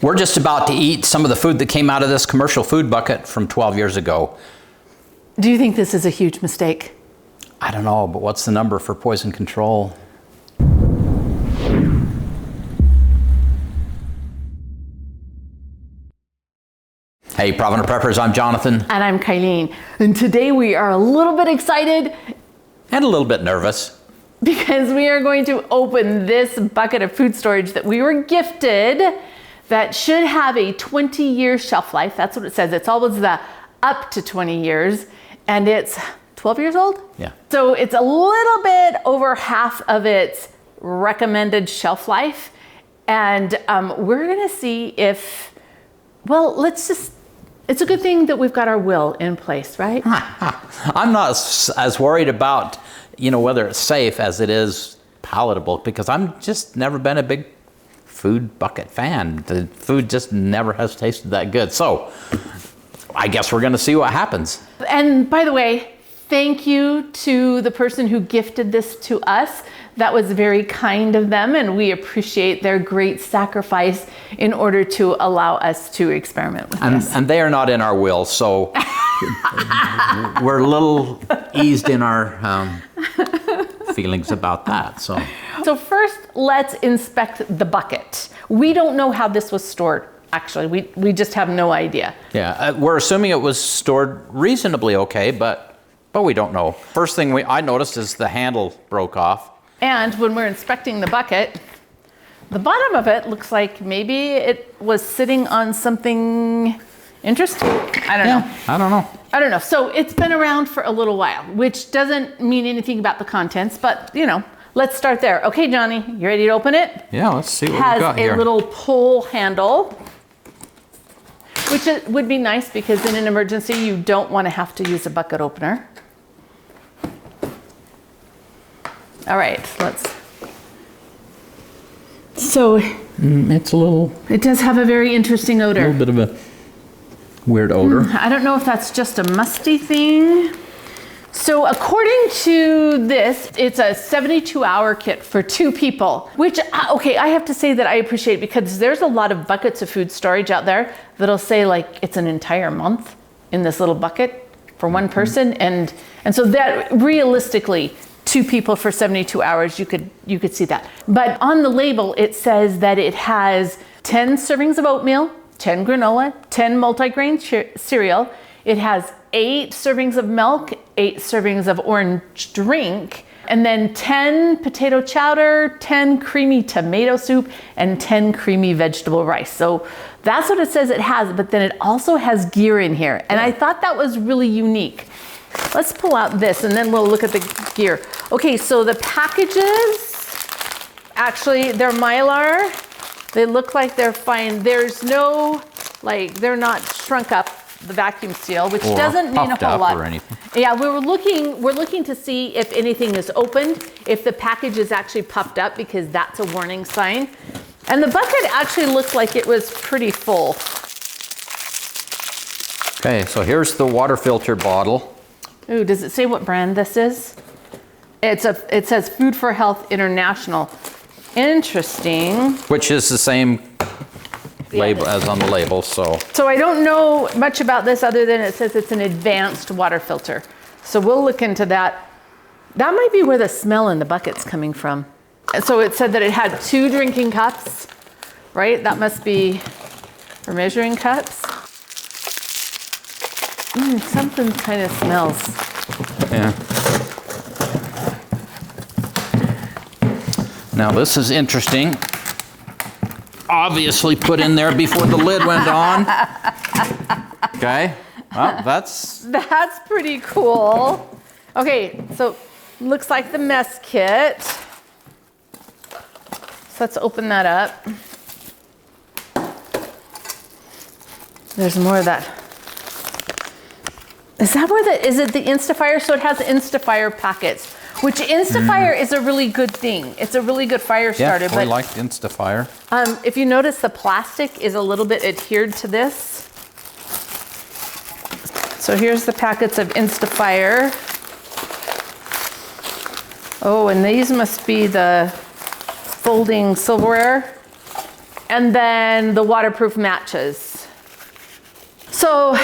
We're just about to eat some of the food that came out of this commercial food bucket from 12 years ago. Do you think this is a huge mistake? I don't know, but what's the number for poison control? Hey, Provident Preppers, I'm Jonathan. And I'm Kylene. And today we are a little bit excited. And a little bit nervous. Because we are going to open this bucket of food storage that we were gifted that should have a 20-year shelf life. That's what it says. It's always the up to 20 years. And it's 12 years old? Yeah. So it's a little bit over half of its recommended shelf life. And we're going to see if, well, it's a good thing that we've got our will in place, right? I'm not as worried about, whether it's safe as it is palatable, because I'm just never been a big food bucket fan. The food just never has tasted that good. So I guess we're going to see what happens. And by the way, thank you to the person who gifted this to us. That was very kind of them, and we appreciate their great sacrifice in order to allow us to experiment with this. And they are not in our will, so we're a little eased in our feelings about that. So first, let's inspect the bucket. We don't know how this was stored. Actually, we just have no idea. Yeah, we're assuming it was stored reasonably okay, but we don't know. First thing I noticed is the handle broke off. And when we're inspecting the bucket, the bottom of it looks like maybe it was sitting on something interesting. I don't know. So it's been around for a little while, which doesn't mean anything about the contents, but let's start there. Okay, Johnny, you ready to open it? Yeah, let's see what we got here. It has a little pull handle, which would be nice because in an emergency, you don't want to have to use a bucket opener. All right, So it does have a very interesting odor. A little bit of a weird odor. I don't know if that's just a musty thing. So according to this, it's a 72-hour kit for 2 people, which, okay, I have to say that I appreciate because there's a lot of buckets of food storage out there that'll say like it's an entire month in this little bucket for one person. And so that realistically, 2 people for 72 hours, you could see that. But on the label, it says that it has 10 servings of oatmeal, 10 granola, 10 multigrain cereal. It has 8 servings of milk, 8 servings of orange drink, and then 10 potato chowder, 10 creamy tomato soup, and 10 creamy vegetable rice. So that's what it says it has, but then it also has gear in here. And I thought that was really unique. Let's pull out this and then we'll look at the gear. Okay, so the packages, actually they're Mylar. They look like they're fine. There's no, they're not shrunk up, the vacuum seal, which doesn't mean a whole lot. Or anything. Yeah, we're looking to see if anything is opened, if the package is actually puffed up, because that's a warning sign. And the bucket actually looked like it was pretty full. Okay, so here's the water filter bottle. Ooh, does it say what brand this is? It says Food for Health International. Interesting. Which is the same label as on the label, so. So I don't know much about this other than it says it's an advanced water filter. So we'll look into that. That might be where the smell in the bucket's coming from. So it said that it had 2 drinking cups, right? That must be for measuring cups. Something kind of smells. Yeah. Now this is interesting. Obviously put in there before the lid went on. Okay. Well, that's pretty cool. Okay, so looks like the mess kit. So let's open that up. There's more of that. Is it the Instafire? So it has Instafire packets, which Instafire is a really good thing. It's a really good fire starter. Yeah, we like Instafire. If you notice, the plastic is a little bit adhered to this. So here's the packets of Instafire. Oh, and these must be the folding silverware. and then the waterproof matches. So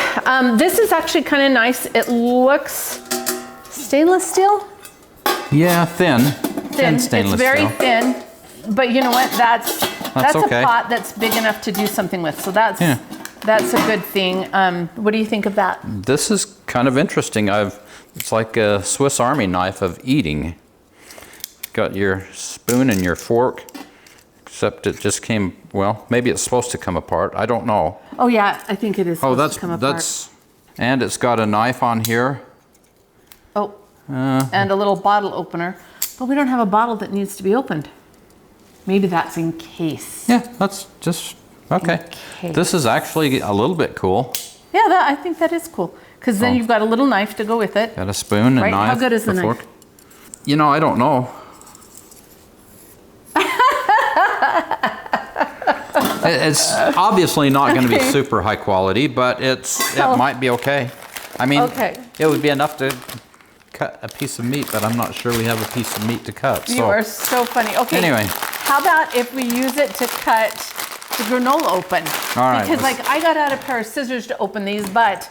this is actually kind of nice. It looks stainless steel? Yeah, thin. Thin stainless It's very steel. thin, but you know what? That's okay. a pot that's big enough to do something with. So that's a good thing. What do you think of that? This is kind of interesting. It's like a Swiss Army knife of eating. Got your spoon and your fork, except it just came, well, maybe it's supposed to come apart. I don't know. Oh yeah, I think it is supposed to come apart. And it's got a knife on here. Oh, and a little bottle opener. But we don't have a bottle that needs to be opened. Maybe that's in case. Yeah, that's just, okay. This is actually a little bit cool. Yeah, I think that is cool. Because then you've got a little knife to go with it. Got a spoon and knife. How good is the knife? Fork. You know, I don't know. It's obviously not going to be super high quality, but it might be okay. I mean, it would be enough to cut a piece of meat, but I'm not sure we have a piece of meat to cut. You are so funny. Okay. Anyway. How about if we use it to cut the granola open? All right. Because like I got out a pair of scissors to open these, but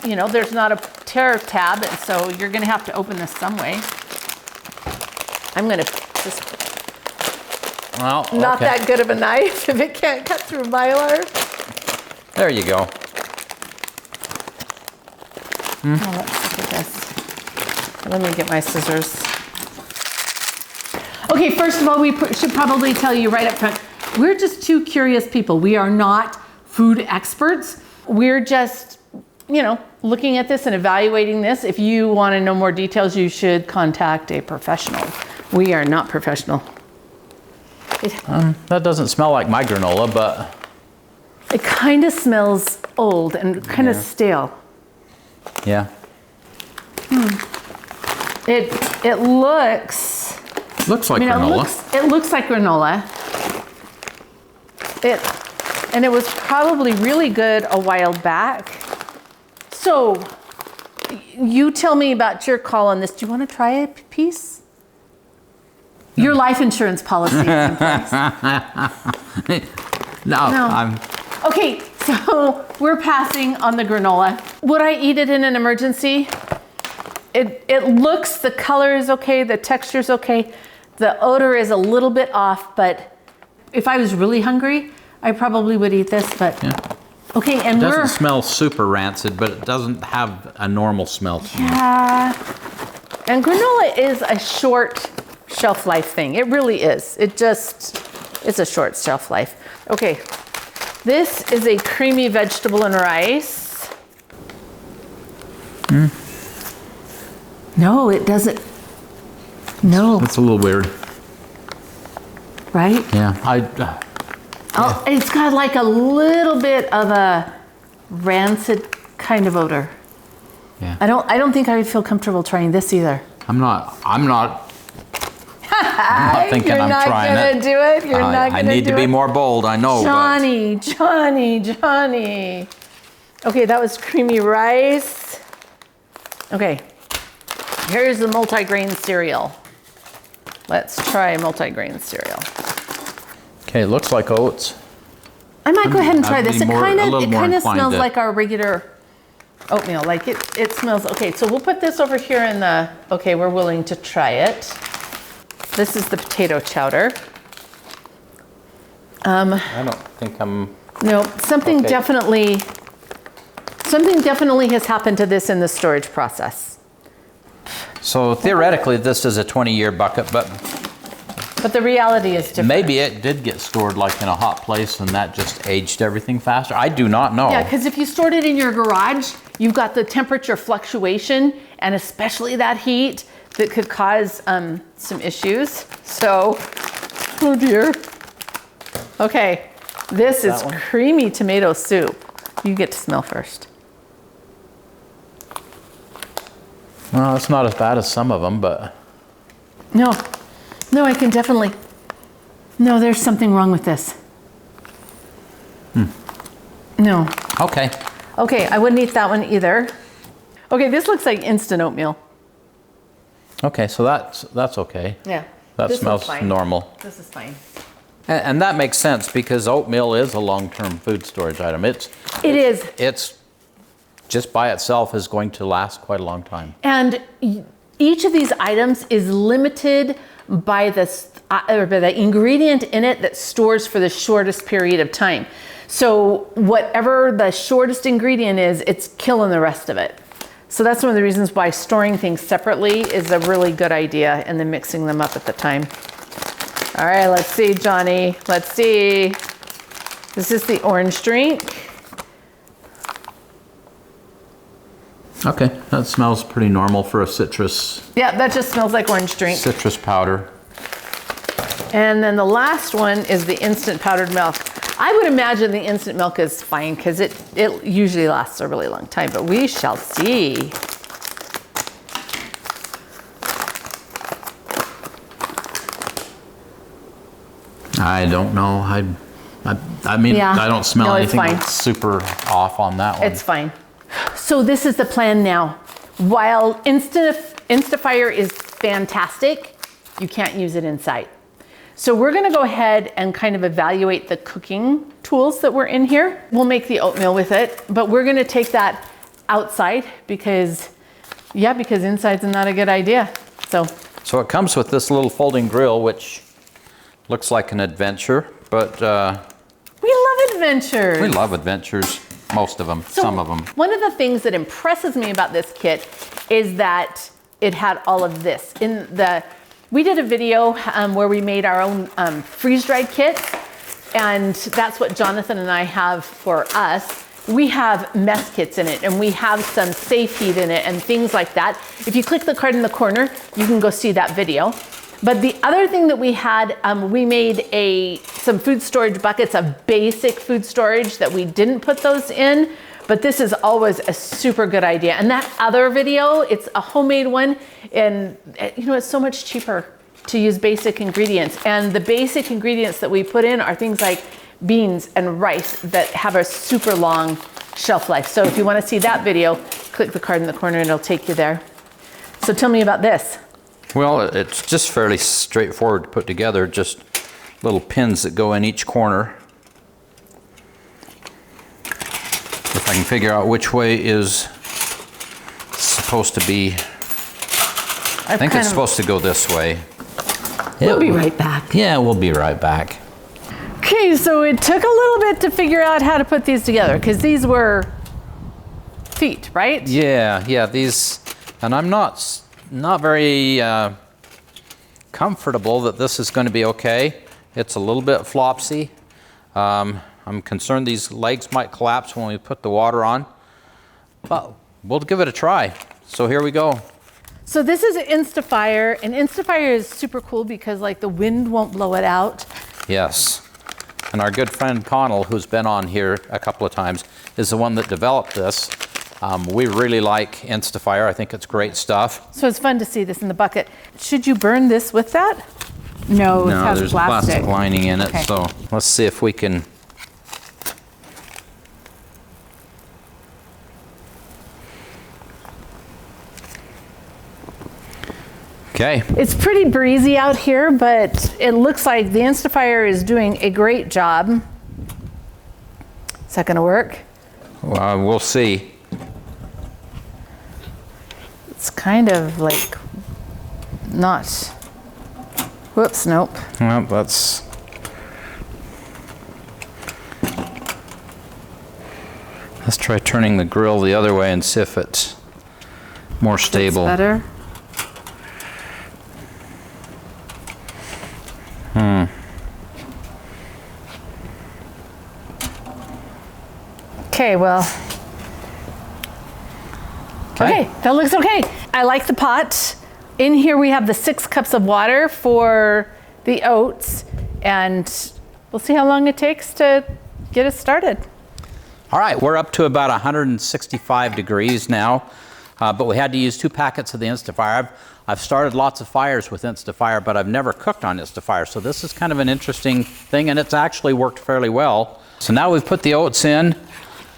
you know, there's not a tear tab, and so you're going to have to open this some way. I'm going to just... Well, not that good of a knife if it can't cut through Mylar. There you go. Oh, let's look at this. Let me get my scissors. Okay, first of all, we should probably tell you right up front, we're just two curious people. We are not food experts. We're just, you know, looking at this and evaluating this. If you want to know more details, you should contact a professional. We are not professional. That doesn't smell like my granola, but... It kind of smells old and kind of stale. Yeah. It looks... Looks like granola. It looks like granola. And it was probably really good a while back. So, you tell me about your call on this. Do you want to try a piece? Your life insurance policy is in place. No. Okay, so we're passing on the granola. Would I eat it in an emergency? It looks, the color is okay, the texture is okay. The odor is a little bit off, but if I was really hungry, I probably would eat this, but... Yeah. Okay, and it doesn't smell super rancid, but it doesn't have a normal smell to me. Yeah. And granola is a short shelf life thing. It really is. It's a short shelf life. Okay, this is a creamy vegetable and rice. No, it doesn't. No. That's a little weird. Right? Yeah. Oh, it's got like a little bit of a rancid kind of odor. Yeah. I don't think I would feel comfortable trying this either. I'm not thinking I'm trying it. You're not gonna do it? You're not gonna do it? I need to be more bold, I know. Johnny. Okay, that was creamy rice. Okay, here's the multigrain cereal. Let's try multigrain cereal. Okay, it looks like oats. I might go ahead and try this. It kind of inclined smells like our regular oatmeal. Like it smells, okay, so we'll put this over here in the, okay, we're willing to try it. This is the potato chowder. I don't think I'm... No, something definitely has happened to this in the storage process. So theoretically, this is a 20-year bucket, but the reality is different. maybe it did get stored like in a hot place and that just aged everything faster. I do not know. Yeah, because if you stored it in your garage, you've got the temperature fluctuation and especially that heat that could cause some issues. So, oh dear. Okay, this is creamy tomato soup. You get to smell first. Well, it's not as bad as some of them, but... No, I can definitely... No, there's something wrong with this. No. Okay. Okay, I wouldn't eat that one either. Okay, this looks like instant oatmeal. Okay, so that's okay. Yeah. That smells normal. This is fine. And that makes sense because oatmeal is a long-term food storage item. It's just by itself is going to last quite a long time. And each of these items is limited by the ingredient in it that stores for the shortest period of time. So whatever the shortest ingredient is, it's killing the rest of it. So that's one of the reasons why storing things separately is a really good idea, and then mixing them up at the time. All right, let's see, Johnny. Let's see. This is the orange drink. Okay, that smells pretty normal for a citrus. Yeah, that just smells like orange drink. Citrus powder. And then the last one is the instant powdered milk. I would imagine the instant milk is fine because it usually lasts a really long time, but we shall see. I don't know. I mean, Yeah. I don't smell No, it's anything fine. that's super off on that one. It's fine. So this is the plan now. While Instafire is fantastic, you can't use it inside. So we're gonna go ahead and kind of evaluate the cooking tools that were in here. We'll make the oatmeal with it, but we're gonna take that outside because inside's not a good idea. So it comes with this little folding grill, which looks like an adventure, but we love adventures. we love adventures. Most of them, some of them. One of the things that impresses me about this kit is that it had all of this. We did a video where we made our own freeze-dried kits, and that's what Jonathan and I have for us. We have mess kits in it, and we have some safe heat in it and things like that. If you click the card in the corner, you can go see that video. But the other thing that we had, we made some food storage buckets of basic food storage that we didn't put those in, but this is always a super good idea. And that other video, it's a homemade one, and it's so much cheaper to use basic ingredients. And the basic ingredients that we put in are things like beans and rice that have a super long shelf life. So if you want to see that video, click the card in the corner and it'll take you there. So tell me about this. Well, it's just fairly straightforward to put together, just little pins that go in each corner. If I can figure out which way is supposed to be, I think it's supposed to go this way. We'll be right back. Yeah, we'll be right back. Okay, so it took a little bit to figure out how to put these together because these were feet, right? Yeah, these, and I'm not very comfortable that this is going to be okay. It's a little bit flopsy. I'm concerned these legs might collapse when we put the water on, but we'll give it a try. So here we go. So this is an Instafire, and Instafire is super cool because the wind won't blow it out. Yes, and our good friend Connell, who's been on here a couple of times, is the one that developed this. We really like Instafire. I think it's great stuff. So it's fun to see this in the bucket. Should you burn this with that? No, it has there's plastic. plastic lining in it, Okay. so let's see if we can. Okay. It's pretty breezy out here, but it looks like the Instafire is doing a great job. Is that gonna work? Well, we'll see. It's kind of not, whoops, nope. Well, let's try turning the grill the other way and see if it's more stable. That's better. Okay, well. Okay, that looks okay. I like the pot. In here we have the 6 cups of water for the oats, and we'll see how long it takes to get us started. All right, we're up to about 165 degrees now, but we had to use 2 packets of the Instafire. I've started lots of fires with Instafire, but I've never cooked on Instafire, so this is kind of an interesting thing, and it's actually worked fairly well. So now we've put the oats in.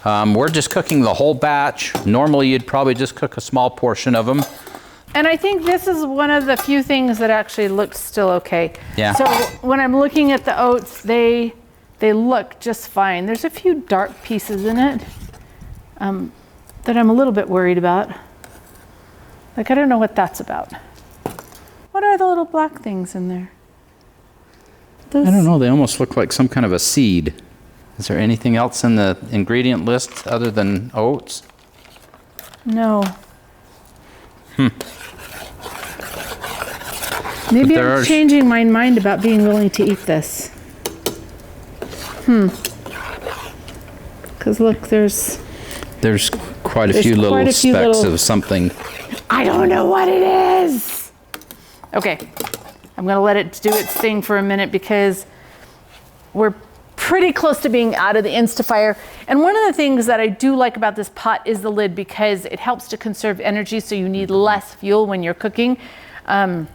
We're just cooking the whole batch. Normally you'd probably just cook a small portion of them. And I think this is one of the few things that actually looks still okay. Yeah. So when I'm looking at the oats, they look just fine. There's a few dark pieces in it that I'm a little bit worried about. Like, I don't know what that's about. What are the little black things in there? I don't know. They almost look like some kind of a seed. Is there anything else in the ingredient list other than oats? No. Maybe I'm changing my mind about being willing to eat this. Because look, there's quite a few little specks of something. I don't know what it is. Okay, I'm gonna let it do its thing for a minute because we're pretty close to being out of the Instafire. And one of the things that I do like about this pot is the lid because it helps to conserve energy, so you need less fuel when you're cooking. Yeah,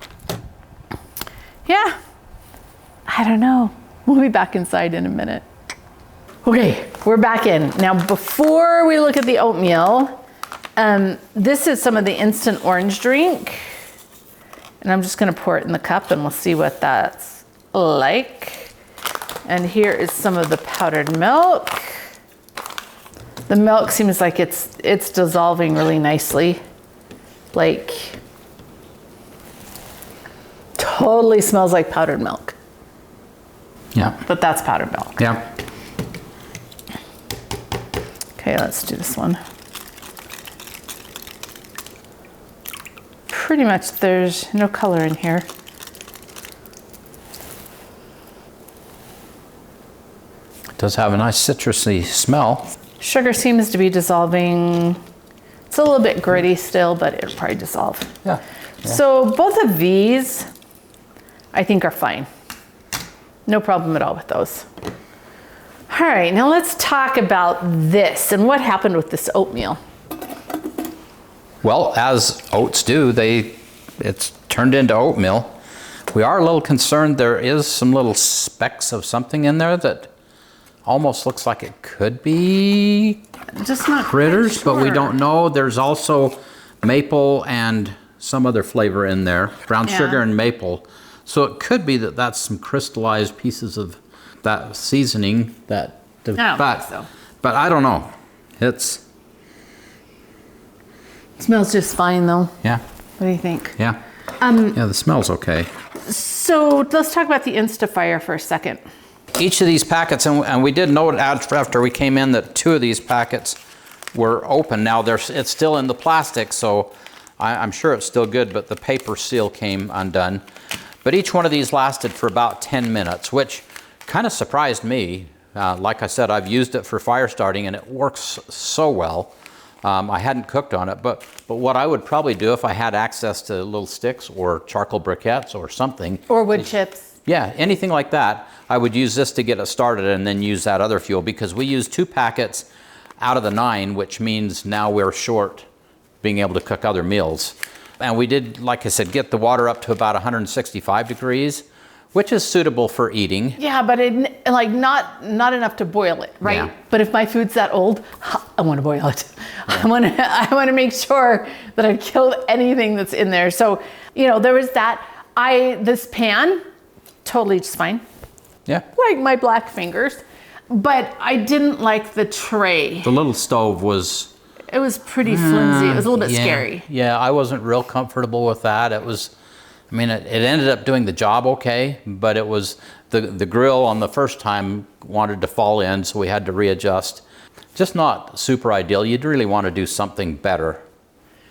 I don't know. We'll be back inside in a minute. Okay, we're back in. Now, before we look at the oatmeal, this is some of the instant orange drink. And I'm just gonna pour it in the cup and we'll see what that's like. And here is some of the powdered milk. The milk seems like it's dissolving really nicely. Like, totally smells like powdered milk. Yeah. But that's powdered milk. Yeah. Okay, let's do this one. Pretty much there's no color in here. It does have a nice citrusy smell. Sugar seems to be dissolving. It's a little bit gritty still, but it'll probably dissolve. Yeah. So both of these, I think, are fine. No problem at all with those. All right, now let's talk about this and what happened with this oatmeal. Well, as oats do, it's turned into oatmeal. We are a little concerned there is some little specks of something in there that almost looks like it could be just not critters, sure. but we don't know. There's also maple and some other flavor in there, brown sugar and maple. So it could be that that's some crystallized pieces of that seasoning that, I don't think so. But I don't know. It Smells just fine though. Yeah. What do you think? Yeah. Yeah, the smell's okay. So let's talk about the Instafire for a second. Each of these packets, and we did note after we came in that 2 of these packets were open. Now it's still in the plastic, so I'm sure it's still good, but the paper seal came undone. But each one of these lasted for about 10 minutes, which kind of surprised me. Like I said, I've used it for fire starting and it works so well. I hadn't cooked on it, but what I would probably do if I had access to little sticks or charcoal briquettes or something. Or wood chips. Yeah, anything like that, I would use this to get it started and then use that other fuel because we use 2 packets out of the 9, which means now we're short being able to cook other meals. And we did, like I said, get the water up to about 165 degrees, which is suitable for eating. Yeah, but like not enough to boil it, right? Yeah. But if my food's that old, I want to boil it. Yeah. I want to make sure that I've killed anything that's in there. So, you know, there was that. This pan, totally just fine. Yeah. Like my black fingers. But I didn't like the tray. The little stove was... It was pretty flimsy. It was a little bit scary. Yeah, I wasn't real comfortable with that. It was, I mean, it ended up doing the job okay, but it was, the grill on the first time wanted to fall in, so we had to readjust. Just not super ideal. You'd really want to do something better.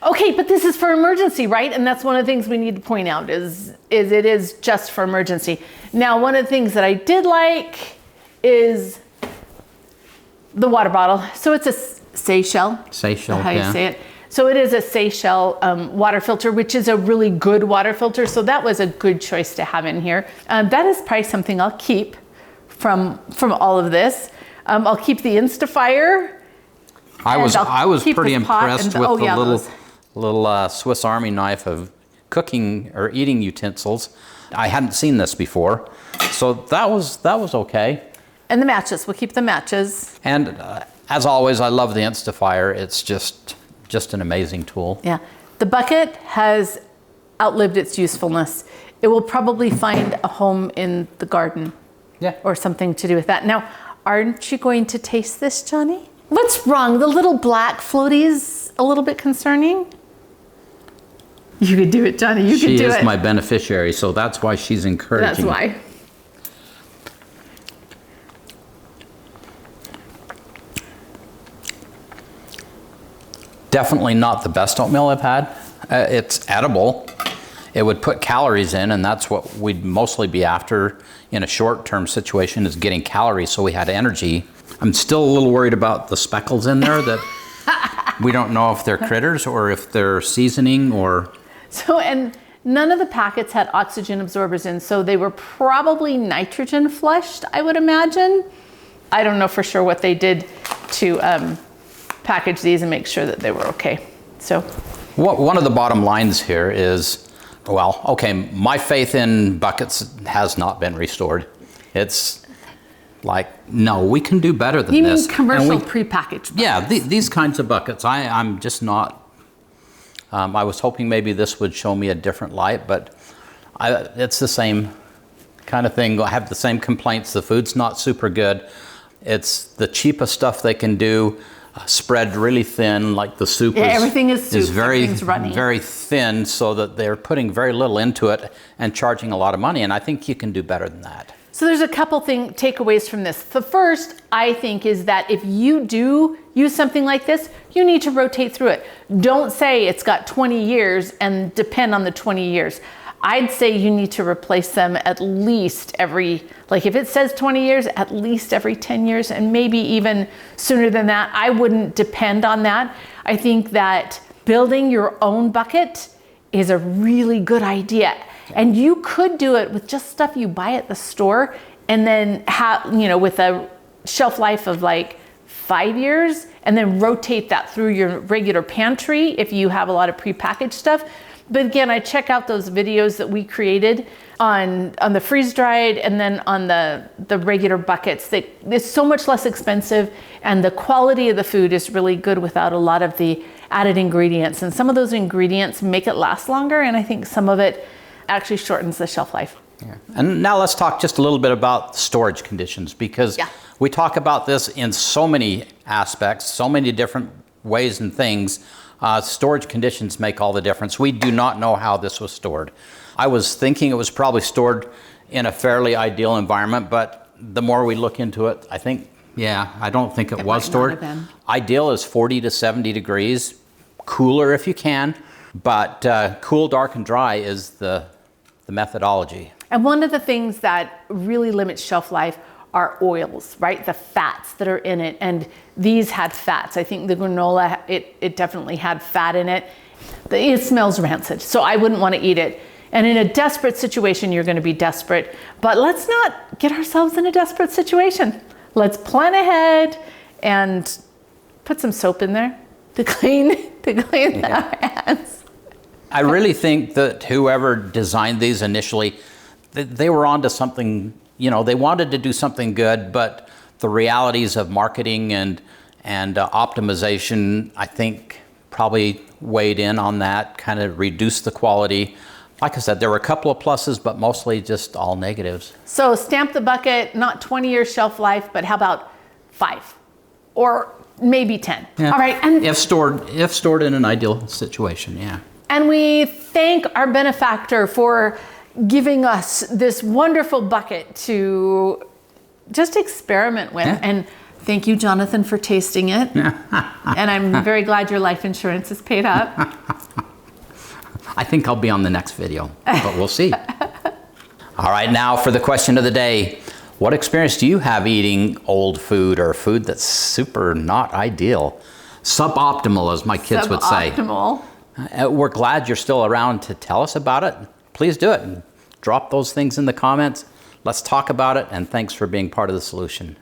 Okay, but this is for emergency, right? And that's one of the things we need to point out is it is just for emergency. Now, one of the things that I did like is the water bottle. So it's a Seychelles. Seychelles, how you yeah. say it. So it is a Seychelles water filter, which is a really good water filter. So that was a good choice to have in here. That is probably something I'll keep from all of this. I'll keep the Instafire. I was pretty impressed with the those. little Swiss Army knife of cooking or eating utensils. I hadn't seen this before, so that was okay. And the matches. We'll keep the matches. And as always, I love the Instafire. It's just an amazing tool. Yeah. The bucket has outlived its usefulness. It will probably find a home in the garden. Yeah. Or something to do with that. Now, aren't you going to taste this, Johnny? What's wrong? The little black floaty is a little bit concerning. You could do it, Johnny. You could do it. She is my beneficiary, so that's why she's encouraging. That's why. Definitely not the best oatmeal I've had. It's edible. It would put calories in, and that's what we'd mostly be after in a short-term situation, is getting calories so we had energy. I'm still a little worried about the speckles in there that we don't know if they're critters or if they're seasoning or... So, and none of the packets had oxygen absorbers in, so they were probably nitrogen flushed, I would imagine. I don't know for sure what they did to package these and make sure that they were okay. So, one of the bottom lines here is, well, okay, my faith in buckets has not been restored. It's like, no, we can do better than this. You mean commercial prepackaged buckets? Yeah, these kinds of buckets, I'm just not... I was hoping maybe this would show me a different light, but it's the same kind of thing. I have the same complaints. The food's not super good. It's the cheapest stuff they can do, spread really thin, like the soup everything is soup. Is very, runny. very thin, so that they're putting very little into it and charging a lot of money, and I think you can do better than that. So there's a couple takeaways from this. The first, I think, is that if you do use something like this, you need to rotate through it. Don't say it's got 20 years and depend on the 20 years. I'd say you need to replace them at least every, like if it says 20 years, at least every 10 years, and maybe even sooner than that. I wouldn't depend on that. I think that building your own bucket is a really good idea. And you could do it with just stuff you buy at the store, and then have, with a shelf life of like 5 years, and then rotate that through your regular pantry if you have a lot of prepackaged stuff. But again, I check out those videos that we created on the freeze dried and then on the regular buckets. It's so much less expensive, and the quality of the food is really good without a lot of the added ingredients. And some of those ingredients make it last longer, and I think some of it actually shortens the shelf life. Yeah. And now let's talk just a little bit about storage conditions, because we talk about this in so many aspects, so many different ways and things. Storage conditions make all the difference. We do not know how this was stored. I was thinking it was probably stored in a fairly ideal environment, but the more we look into it, I think, I don't think it was stored. Ideal is 40 to 70 degrees, cooler if you can, but cool, dark, and dry is the methodology. And one of the things that really limits shelf life are oils, right? The fats that are in it. And these had fats. I think the granola, it definitely had fat in it. It smells rancid, so I wouldn't want to eat it. And in a desperate situation, you're going to be desperate. But let's not get ourselves in a desperate situation. Let's plan ahead and put some soap in there to clean our hands. I really think that whoever designed these initially, they were onto something. They wanted to do something good, but the realities of marketing and optimization, I think, probably weighed in on that, kind of reduced the quality. Like I said, there were a couple of pluses, but mostly just all negatives. So stamp the bucket, not 20 years shelf life, but how about 5 or maybe 10? Yeah. All right. And if stored in an ideal situation, yeah. And we thank our benefactor for giving us this wonderful bucket to just experiment with. Yeah. And thank you, Jonathan, for tasting it. And I'm very glad your life insurance is paid up. I think I'll be on the next video, but we'll see. All right, now for the question of the day. What experience do you have eating old food or food that's super not ideal? Suboptimal, as my kids would say. Suboptimal. We're glad you're still around to tell us about it. Please do it. Drop those things in the comments. Let's talk about it, and thanks for being part of the solution.